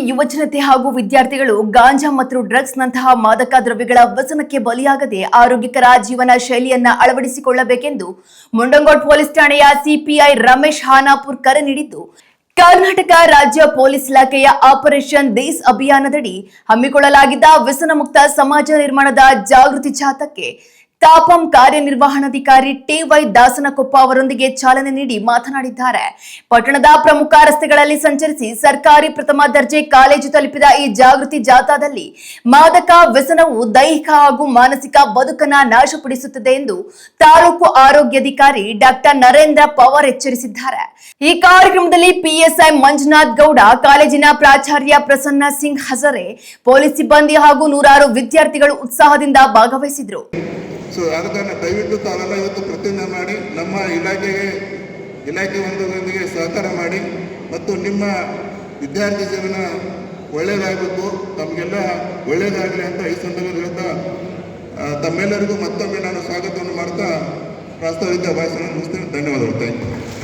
ಯುವಜನತೆ ಹಾಗೂ ವಿದ್ಯಾರ್ಥಿಗಳು ಗಾಂಜಾ ಮತ್ತು ಡ್ರಗ್ಸ್ ನಂತಹ ಮಾದಕ ದ್ರವ್ಯಗಳ ವ್ಯಸನಕ್ಕೆ ಬಲಿಯಾಗದೆ ಆರೋಗ್ಯಕರ ಜೀವನ ಶೈಲಿಯನ್ನ ಅಳವಡಿಸಿಕೊಳ್ಳಬೇಕೆಂದು ಮುಂಡಂಗೋಡ್ ಪೊಲೀಸ್ ಠಾಣೆಯ ಸಿಪಿಐ ರಮೇಶ್ ಹಾನಾಪುರ್ ಕರೆ ನೀಡಿದ್ದು, ಕರ್ನಾಟಕ ರಾಜ್ಯ ಪೊಲೀಸ್ ಇಲಾಖೆಯ ಆಪರೇಷನ್ ದೇಸ್ ಅಭಿಯಾನದಡಿ ಹಮ್ಮಿಕೊಳ್ಳಲಾಗಿದ್ದ ವ್ಯಸನ ಮುಕ್ತ ಸಮಾಜ ನಿರ್ಮಾಣದ ಜಾಗೃತಿ ಜಾಥಾಕ್ಕೆ ತಾಪಂ ಕಾರ್ಯನಿರ್ವಹಣಾಧಿಕಾರಿ ಟಿ.ವೈ. ದಾಸನಕೊಪ್ಪ ಅವರೊಂದಿಗೆ ಚಾಲನೆ ನೀಡಿ ಮಾತನಾಡಿದ್ದಾರೆ. ಪಟ್ಟಣದ ಪ್ರಮುಖ ರಸ್ತೆಗಳಲ್ಲಿ ಸಂಚರಿಸಿ ಸರ್ಕಾರಿ ಪ್ರಥಮ ದರ್ಜೆ ಕಾಲೇಜು ತಲುಪಿದ ಈ ಜಾಗೃತಿ ಜಾಥಾದಲ್ಲಿ ಮಾದಕ ವ್ಯಸನವು ದೈಹಿಕ ಹಾಗೂ ಮಾನಸಿಕ ಬದುಕನ್ನ ನಾಶಪಡಿಸುತ್ತದೆ ಎಂದು ತಾಲೂಕು ಆರೋಗ್ಯಾಧಿಕಾರಿ ಡಾಕ್ಟರ್ ನರೇಂದ್ರ ಪವಾರ್ ಎಚ್ಚರಿಸಿದ್ದಾರೆ. ಈ ಕಾರ್ಯಕ್ರಮದಲ್ಲಿ ಪಿಎಸ್ಐ ಮಂಜುನಾಥ್ ಗೌಡ, ಕಾಲೇಜಿನ ಪ್ರಾಚಾರ್ಯ ಪ್ರಸನ್ನ ಸಿಂಗ್ ಹಜರೆ, ಪೊಲೀಸ್ ಸಿಬ್ಬಂದಿ ಹಾಗೂ ನೂರಾರು ವಿದ್ಯಾರ್ಥಿಗಳು ಉತ್ಸಾಹದಿಂದ ಭಾಗವಹಿಸಿದರು. ಅದನ್ನು ದಯವಿಟ್ಟು ತಾವೆಲ್ಲ ಇವತ್ತು ಪ್ರತಿಜ್ಞೆ ಮಾಡಿ ನಮ್ಮ ಇಲಾಖೆ ಒಂದೊಂದಿಗೆ ಸಹಕಾರ ಮಾಡಿ ಮತ್ತು ನಿಮ್ಮ ವಿದ್ಯಾರ್ಥಿ ಜೀವನ ಒಳ್ಳೆಯದಾಗಬೇಕು, ತಮಗೆಲ್ಲ ಒಳ್ಳೆಯದಾಗಲಿ ಅಂತ ಈ ಸಂದರ್ಭದಲ್ಲಿ ಹೇಳ್ತಾ ತಮ್ಮೆಲ್ಲರಿಗೂ ಮತ್ತೊಮ್ಮೆ ನಾನು ಸ್ವಾಗತವನ್ನು ಮಾಡ್ತಾ ಪ್ರಾಸ್ತಾವಿಕ ಭಾಷಣ ಮುಗಿಸ್ತೇನೆ. ಧನ್ಯವಾದಗಳು. Thank you.